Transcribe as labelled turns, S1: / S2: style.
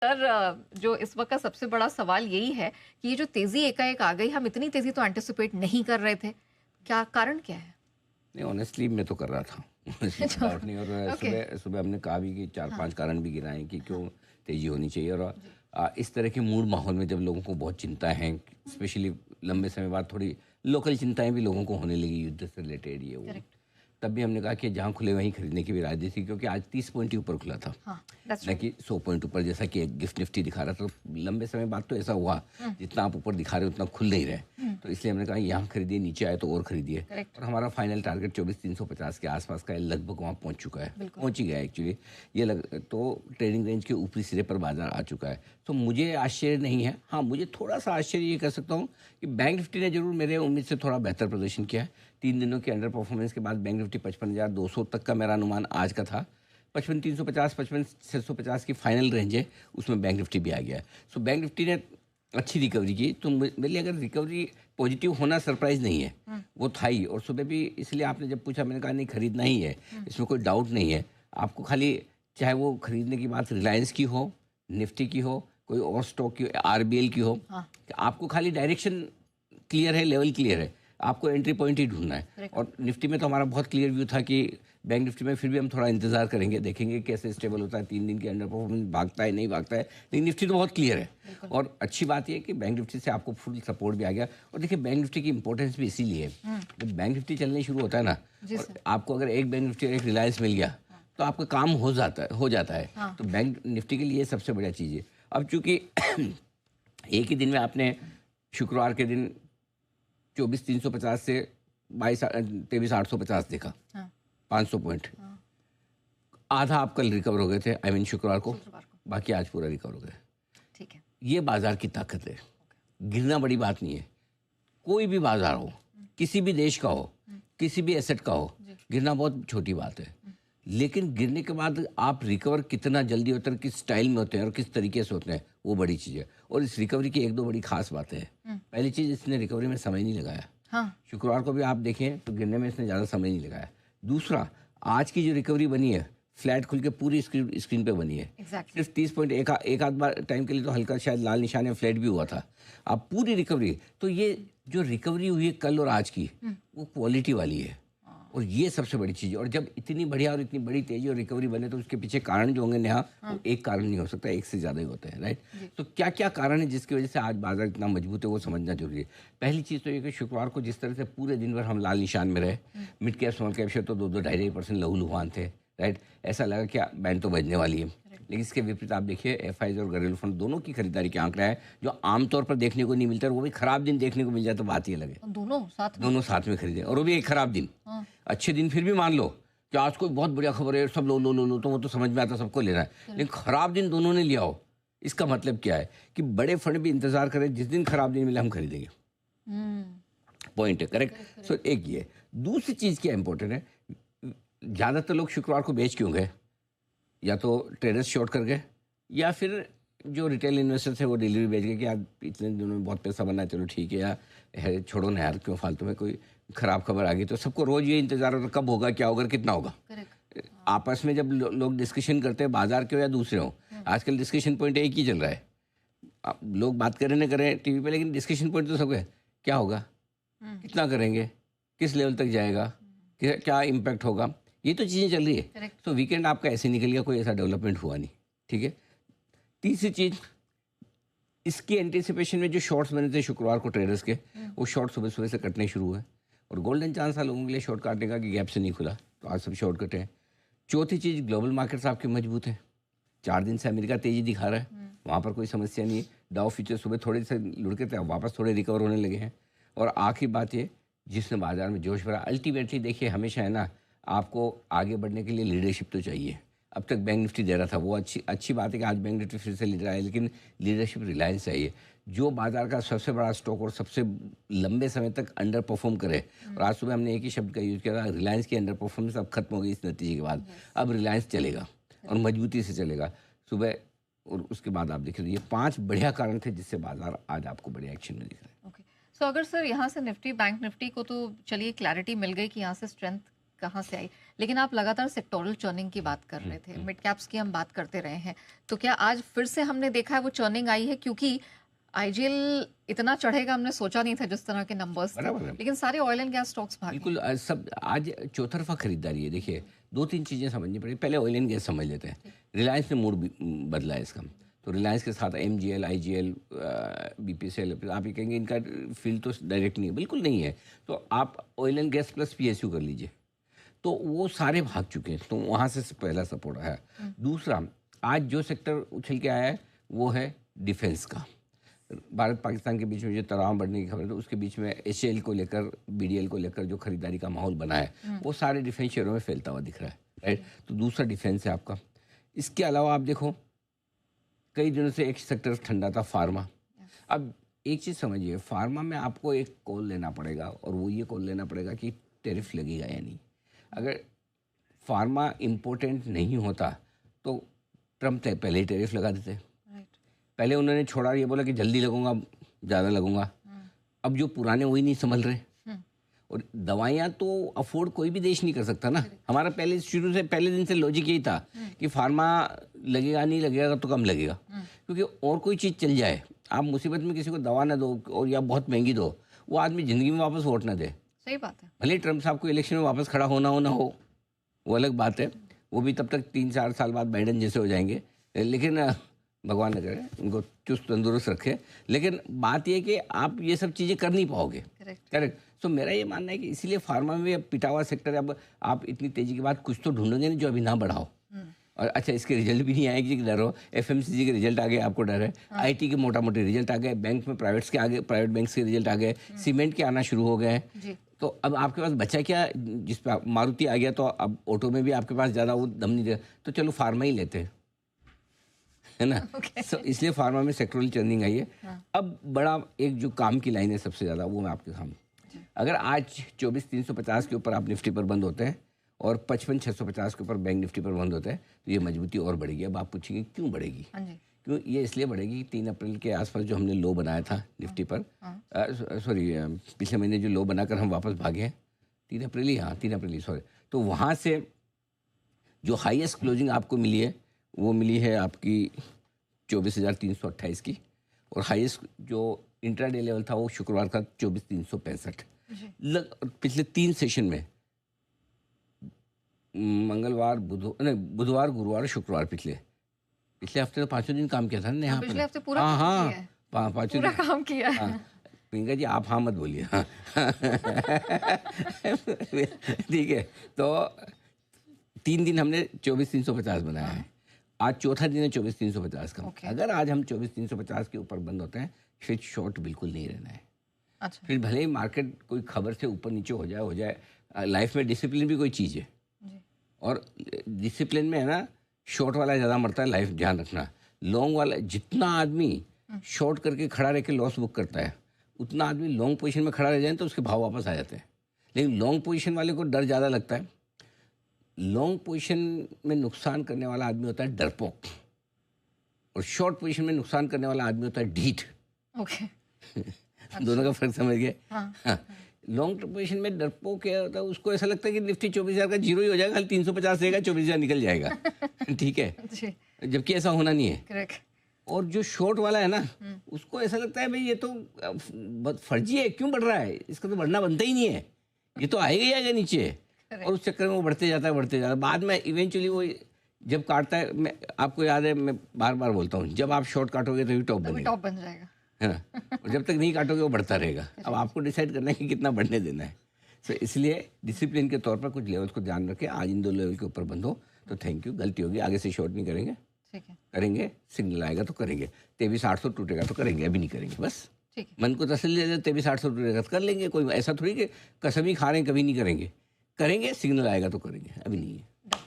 S1: Sir जो इस वक्त का सबसे बड़ा सवाल यही है कि ये जो तेजी एकाएक आ गई, हम इतनी तेजी तो एंटिसिपेट नहीं कर रहे थे। क्या कारण क्या है?
S2: नहीं, ऑनेस्टली मैं तो कर रहा था। इसमें
S1: अच्छा।
S2: डाउट नहीं। और
S1: ओके।
S2: सुबह सुबह हमने कहा भी कि चार
S1: हाँ।
S2: पांच कारण भी गिनाए कि
S1: हाँ।
S2: क्यों तेज़ी होनी चाहिए। और
S1: जी।
S2: इस तरह के मूड माहौल में जब लोगों को बहुत चिंता है, स्पेशली लंबे समय बाद थोड़ी लोकल चिंताएं भी लोगों को होने लगी, युद्ध से रिलेटेड ये वो,
S1: करेक्ट।
S2: तब भी हमने कहा कि जहाँ खुले वहीं खरीदने की भी राय दी थी, क्योंकि आज 30 पॉइंट ही ऊपर खुला था,
S1: हाँ, दैट्स
S2: न
S1: ट्रू।
S2: कि 100 पॉइंट ऊपर जैसा कि एक गिफ्ट निफ्टी दिखा रहा था। तो लंबे समय बाद तो ऐसा हुआ, जितना आप ऊपर दिखा रहे हो उतना खुल नहीं रहे। तो इसलिए हमने कहा यहाँ खरीदिए, नीचे आए तो और खरीदिए।
S1: करेक्ट।
S2: और हमारा फाइनल टारगेट 24,350 के आसपास का है, लगभग वहाँ पहुँच चुका है,
S1: बिल्कुल।
S2: पहुँच ही गया एक्चुअली। ये लग तो ट्रेडिंग रेंज के ऊपरी सिरे पर बाजार आ चुका है। तो मुझे आश्चर्य नहीं है। हाँ, मुझे थोड़ा सा आश्चर्य ये कह सकता हूँ कि बैंक निफ्टी ने जरूर मेरे उम्मीद से थोड़ा बेहतर प्रदर्शन किया है। 3 दिनों के अंडर परफॉर्मेंस के बाद बैंक निफ्टी 55,200 तक का मेरा अनुमान आज का था। 55,350 55,650 की फाइनल रेंज है, उसमें बैंक निफ्टी भी आ गया है। सो बैंक निफ्टी ने अच्छी रिकवरी की। तो मेरे लिए अगर रिकवरी पॉजिटिव होना सरप्राइज नहीं है, वो था ही। और सुबह भी इसलिए आपने जब पूछा, मैंने कहा नहीं, खरीदना ही है, इसमें कोई डाउट नहीं है। आपको खाली, चाहे वो खरीदने की बात रिलायंस की हो, निफ्टी की हो, कोई और स्टॉक की, आरबीएल की हो,
S1: हाँ।
S2: कि आपको खाली डायरेक्शन क्लियर है, लेवल क्लियर है, आपको एंट्री पॉइंट ही ढूंढना है।
S1: करेक्ट।
S2: और निफ्टी में तो हमारा बहुत क्लियर व्यू था कि बैंक निफ्टी में फिर भी हम थोड़ा इंतजार करेंगे, देखेंगे कैसे स्टेबल होता है, 3 दिन के अंडर परफॉर्मेंस भागता है नहीं भागता है। लेकिन निफ्टी तो बहुत क्लियर है।
S1: बिल्कुल।
S2: और अच्छी बात यह है कि बैंक निफ्टी से आपको फुल सपोर्ट भी आ गया। और देखिए, बैंक निफ्टी की इंपॉर्टेंस भी इसीलिए है, जब बैंक निफ्टी चलने शुरू होता है ना,
S1: जी
S2: और
S1: सर।
S2: आपको अगर एक बैंक निफ्टी और एक रिलायंस मिल गया, तो आपका काम हो जाता है।
S1: हाँ।
S2: तो बैंक निफ्टी के लिए सबसे बढ़िया चीज़ है। अब चूंकि एक ही दिन में आपने शुक्रवार के दिन 24,350 से 23,850 देखा,
S1: हाँ।
S2: 500 पॉइंट।
S1: हाँ।
S2: आधा आप कल रिकवर हो गए थे, आई मीन शुक्रवार को,
S1: शुक्रवार को।
S2: बाकी आज पूरा रिकवर हो गए।
S1: ठीक है।
S2: ये बाजार की ताकत है। गिरना बड़ी बात नहीं है। कोई भी बाजार हो, किसी भी देश का हो, किसी भी एसेट का हो, गिरना बहुत छोटी बात है। लेकिन गिरने के बाद आप रिकवर कितना जल्दी होते हैं, किस स्टाइल में होते हैं और किस तरीके से होते हैं, वो बड़ी चीज़ है। और इस रिकवरी की एक दो बड़ी खास बातें हैं। पहली चीज़, इसने रिकवरी में समय नहीं लगाया।
S1: हाँ।
S2: शुक्रवार को भी आप देखें तो गिरने में इसने ज़्यादा समय नहीं लगाया। दूसरा, आज की जो रिकवरी बनी है, फ्लैट खुल के पूरी स्क्रीन पे बनी है।
S1: एग्जैक्टली।
S2: सिर्फ 30 पॉइंट, एक आध बार टाइम के लिए तो हल्का शायद लाल निशान या फ्लैट भी हुआ था। अब पूरी रिकवरी, तो ये जो रिकवरी हुई है कल और आज की, वो क्वालिटी वाली है। और ये सबसे बड़ी चीज़ है। और जब इतनी बढ़िया और इतनी बड़ी तेजी और रिकवरी बने, तो उसके पीछे कारण जो होंगे नेहा, वो एक कारण नहीं हो सकता, एक से ज़्यादा ही होते हैं, राइट। तो क्या क्या कारण है जिसकी वजह से आज बाजार इतना मजबूत है, वो समझना जरूरी है। पहली चीज़ तो ये कि शुक्रवार को जिस तरह से पूरे दिन भर हम लाल निशान में रहे, mid cap small cap share तो 2-2 2.5% लहूलुहान थे, राइट। ऐसा लगा कि बैंड तो बजने वाली है। लेकिन इसके विपरीत आप देखिए, एफआईज और घरेलू फंड दोनों की खरीदारी के आंकड़ा है, जो आमतौर पर देखने को नहीं मिलता। और वो भी खराब दिन देखने को मिल जाए तो बात ही अलग है।
S1: दोनों साथ में।
S2: दोनों साथ में खरीदें, और वो भी एक खराब दिन।
S1: हाँ।
S2: अच्छे दिन फिर भी मान लो कि आज कोई बहुत बढ़िया खबर है, सब लो लो लो लो, तो वो तो समझ में आता, सबको लेना है। लेकिन खराब दिन दोनों ने लिया हो, इसका मतलब क्या है कि बड़े फंड भी इंतजार करें, जिस दिन खराब दिन मिले हम खरीदेंगे। पॉइंट है, करेक्ट। सो एक ये। दूसरी चीज क्या इंपॉर्टेंट है, ज्यादातर लोग शुक्रवार को बेच क्यों गए? या तो ट्रेडर्स शॉर्ट कर गए, या फिर जो रिटेल इन्वेस्टर थे वो डिलीवरी बेच गए कि यार इतने दिनों में बहुत पैसा बना है, चलो ठीक है, या छोड़ो ना यार, क्यों फालतू में कोई खराब खबर आ गई। तो सबको रोज ये इंतजार होता कब होगा, क्या होगा, कितना होगा।
S1: करेक्ट।
S2: आपस में जब लोग डिस्कशन करते हैं, बाजार के हो या दूसरे हो, आजकल डिस्कशन पॉइंट एक ही चल रहा है। लोग बात करें ना करें टीवी पे, लेकिन डिस्कशन पॉइंट तो सब है, क्या होगा, कितना करेंगे, किस लेवल तक जाएगा, क्या इम्पैक्ट होगा, ये तो चीज़ें चल रही है।
S1: करेक्ट।
S2: तो वीकेंड आपका ऐसे निकल गया, कोई ऐसा डेवलपमेंट हुआ नहीं, ठीक है। तीसरी चीज़, इसकी एंटिसिपेशन में जो शॉर्ट्स बने थे शुक्रवार को ट्रेडर्स के, वो शॉर्ट सुबह सुबह से कटने शुरू हुए। और गोल्डन चांस था लोगों के लिए शॉर्ट काटने का कि गैप से नहीं खुला, तो आज सब शॉर्ट कटे हैं। चौथी चीज़, ग्लोबल मार्केट्स आपके मजबूत हैं। 4 दिन से अमेरिका तेजी दिखा रहा है, वहाँ पर कोई समस्या नहीं है। डाउ फ्यूचर सुबह थोड़े से लुढ़के थे, अब वापस थोड़े रिकवर होने लगे हैं। और आखिरी बात ये, जिसने बाजार में जोश भरा, अल्टीमेटली देखिए हमेशा है ना, आपको आगे बढ़ने के लिए लीडरशिप तो चाहिए। अब तक बैंक निफ्टी दे रहा था, वो अच्छी बात है कि आज बैंक निफ्टी फिर से लीडर आए, लेकिन लीडरशिप रिलायंस चाहिए, जो बाजार का सबसे बड़ा स्टॉक और सबसे लंबे समय तक अंडर परफॉर्म करे। और आज सुबह हमने एक ही शब्द का यूज़ किया था, रिलायंस की अंडर परफॉर्मेंस अब खत्म हो गई इस नतीजे के बाद। अब रिलायंस चलेगा और मजबूती से चलेगा सुबह। और उसके बाद आप देखिए, ये 5 बढ़िया कारण थे जिससे बाजार आज आपको बड़े एक्शन में दिख रहा है।
S1: ओके। सो अगर सर यहाँ से निफ्टी बैंक निफ्टी को तो चलिए क्लैरिटी मिल गई कि यहाँ से स्ट्रेंथ कहाँ से आई। लेकिन आप लगातार सेक्टोरल चर्निंग की बात कर रहे थे, मिड कैप्स की हम बात करते रहे हैं, तो क्या आज फिर से हमने देखा है वो चर्निंग आई है? क्योंकि आईजीएल इतना चढ़ेगा हमने सोचा नहीं था जिस तरह के नंबर्स थे,
S2: बराबर है।
S1: लेकिन सारे ऑयल एंड गैस स्टॉक्स भागे।
S2: बिल्कुल सब आज चौतरफा खरीदारी है। देखिए, 2-3 चीज़ें समझनी पड़ेगी। पहले ऑयल एंड गैस समझ लेते हैं। रिलायंस ने मूड बदला है इसका। तो रिलायंस के साथ एमजीएल, आईजीएल, बीपीसीएल, आप ये कहेंगे इनका फील्ड तो डायरेक्ट नहीं है, बिल्कुल नहीं है। तो आप oil and gas plus PSU कर लीजिए, तो वो सारे भाग चुके हैं। तो वहाँ से पहला सपोर्ट है। दूसरा, आज जो सेक्टर उछल के आया है वो है डिफेंस का। भारत पाकिस्तान के बीच में जो तनाव बढ़ने की खबर है, तो उसके बीच में एचएएल को लेकर, बीडीएल को लेकर जो खरीदारी का माहौल बना है वो सारे डिफेंस शेयरों में फैलता हुआ दिख रहा है, राइट। तो दूसरा डिफेंस है आपका। इसके अलावा आप देखो, कई दिनों से एक सेक्टर ठंडा था, फार्मा। अब एक चीज़ समझिए, फार्मा में आपको एक कॉल लेना पड़ेगा, और वो ये कॉल लेना पड़ेगा कि टैरिफ लगेगा या नहीं। अगर फार्मा इम्पोर्टेंट नहीं होता तो ट्रम्प पहले ही टैरिफ लगा देते। पहले उन्होंने छोड़ा, ये बोला कि जल्दी लगूंगा, ज़्यादा लगूंगा। अब जो पुराने वही नहीं संभल रहे। और दवाइयाँ तो अफोर्ड कोई भी देश नहीं कर सकता ना। हमारा पहले शुरू से, पहले दिन से लॉजिक यही था कि फार्मा लगेगा, नहीं लगेगा तो कम लगेगा, क्योंकि और कोई चीज़ चल जाए, आप मुसीबत में किसी को दवा ना दो और या बहुत महंगी दो, वो आदमी ज़िंदगी में वापस वोट ना दे।
S1: सही बात है।
S2: भले ट्रम्प साहब को इलेक्शन में वापस खड़ा होना हो, वो अलग बात है। वो भी तब तक 3-4 साल बाद बाइडेन जैसे हो जाएंगे, लेकिन भगवान न करे उनको चुस्त तंदुरुस्त रखे। लेकिन बात यह कि आप ये सब चीज़ें कर नहीं पाओगे। करेक्ट। तो मेरा ये मानना है कि इसीलिए फार्मा में अब पिटा हुआ सेक्टर है। अब आप इतनी तेज़ी के बाद कुछ तो ढूंढोगे नहीं जो अभी ना बढ़ाओ। और अच्छा, इसके रिजल्ट भी नहीं आएगी कि डर हो। एफएमसीजी के रिजल्ट आ गए, आपको डर है। आईटी के मोटा मोटे रिजल्ट आ गए, बैंक में प्राइवेट्स के आगे, प्राइवेट बैंक्स के रिजल्ट आ गए, सीमेंट के आना शुरू हो गए हैं। तो अब आपके पास बचा क्या? जिस पर मारुति आ गया तो अब ऑटो में भी आपके पास ज़्यादा वो दम नहीं दे, तो चलो फार्मा ही लेते हैं, है ना। इसलिए फार्मा में सेक्टोरल चर्निंग आई है। अब बड़ा एक जो काम की लाइन है सबसे ज़्यादा, वो मैं आपके सामने, अगर आज 24,350 के ऊपर आप निफ्टी पर बंद होते हैं और 55,650 के ऊपर बैंक निफ्टी पर बंद होता है, तो ये मजबूती और बढ़ेगी। अब आप पूछेंगे क्यों बढ़ेगी? क्यों? ये इसलिए बढ़ेगी कि 3 अप्रैल के आसपास जो हमने लो बनाया था निफ्टी पर, सॉरी पिछले महीने जो लो बनाकर हम वापस भागे हैं, 3 अप्रैल ही, हाँ 3 अप्रैल ही, सॉरी। तो वहाँ से जो हाईएस्ट क्लोजिंग आपको मिली है वो मिली है आपकी 24,328 की, और हाईएस्ट जो इंट्राडे लेवल था वो शुक्रवार का 24,365। पिछले 3 सेशन में, मंगलवार, बुधवार, गुरुवार, शुक्रवार, पिछले हफ्ते तो 5 दिन काम किया था ना यहाँ पर।
S1: पिछले हफ्ते पूरा
S2: पाँच
S1: पूरा काम किया है।
S2: प्रियंका जी आप हाँ मत बोलिए। हाँ ठीक है। तो 3 दिन हमने 24,350 बनाया है। आज चौथा दिन है 24,350 का। अगर आज हम 24,350 के ऊपर बंद होते हैं, फिर शॉर्ट बिल्कुल नहीं रहना है। अच्छा। फिर भले ही मार्केट कोई खबर से ऊपर नीचे हो जाए, लाइफ में डिसिप्लिन भी कोई चीज़ है। और डिसिप्लिन में है ना, शॉर्ट वाला ज़्यादा मरता है, लाइफ ध्यान रखना। लॉन्ग वाला, जितना आदमी शॉर्ट करके खड़ा रह के लॉस बुक करता है, उतना आदमी लॉन्ग पोजीशन में खड़ा रह जाए तो उसके भाव वापस आ जाते हैं। लेकिन लॉन्ग पोजीशन वाले को डर ज़्यादा लगता है। लॉन्ग पोजीशन में नुकसान करने वाला आदमी होता है डरपोक, और शॉर्ट पोजीशन में नुकसान करने वाला आदमी होता है ढीठ। दोनों का फर्क समझ गए? हाँ। लॉन्ग पोजीशन में डरपोक क्या होता है, उसको ऐसा लगता है कि निफ्टी 24,000 का जीरो ही हो जाएगा, खाली 350 रहेगा, 24,000 निकल जाएगा। ठीक है, जबकि ऐसा होना नहीं है। करेक्ट। और जो शॉर्ट वाला है ना, उसको ऐसा लगता है भाई ये तो बहुत फर्जी है, क्यों बढ़ रहा है, इसका तो बढ़ना बनता ही नहीं है, ये तो आएगा ही आएगा नीचे। और उस चक्कर में वो बढ़ते जाता है। बाद में इवेंचुअली वो जब काटता है, मैं आपको याद है, मैं बार बार बोलता हूँ, जब आप शॉर्ट काटोगे तभी टॉप बन जाएगा, है ना। और जब तक नहीं काटोगे वो बढ़ता रहेगा। अब आपको डिसाइड करना है कि कितना बढ़ने देना है। तो इसलिए डिसिप्लिन के तौर पर कुछ लेवल्स को ध्यान रखें। आज इन 2 लेवल के ऊपर बंद हो तो थैंक यू, गलती होगी, आगे से शॉर्ट नहीं करेंगे। ठीक है, करेंगे, सिग्नल आएगा तो करेंगे, 23,800 टूटेगा तो करेंगे, अभी नहीं करेंगे। बस मन को तसल्ली दे दे, 23,800 टूटेगा तो कर लेंगे। कोई ऐसा थोड़ी कि कसम ही खा रहे हैं कभी नहीं करेंगे, सिग्नल आएगा तो करेंगे, अभी नहीं है।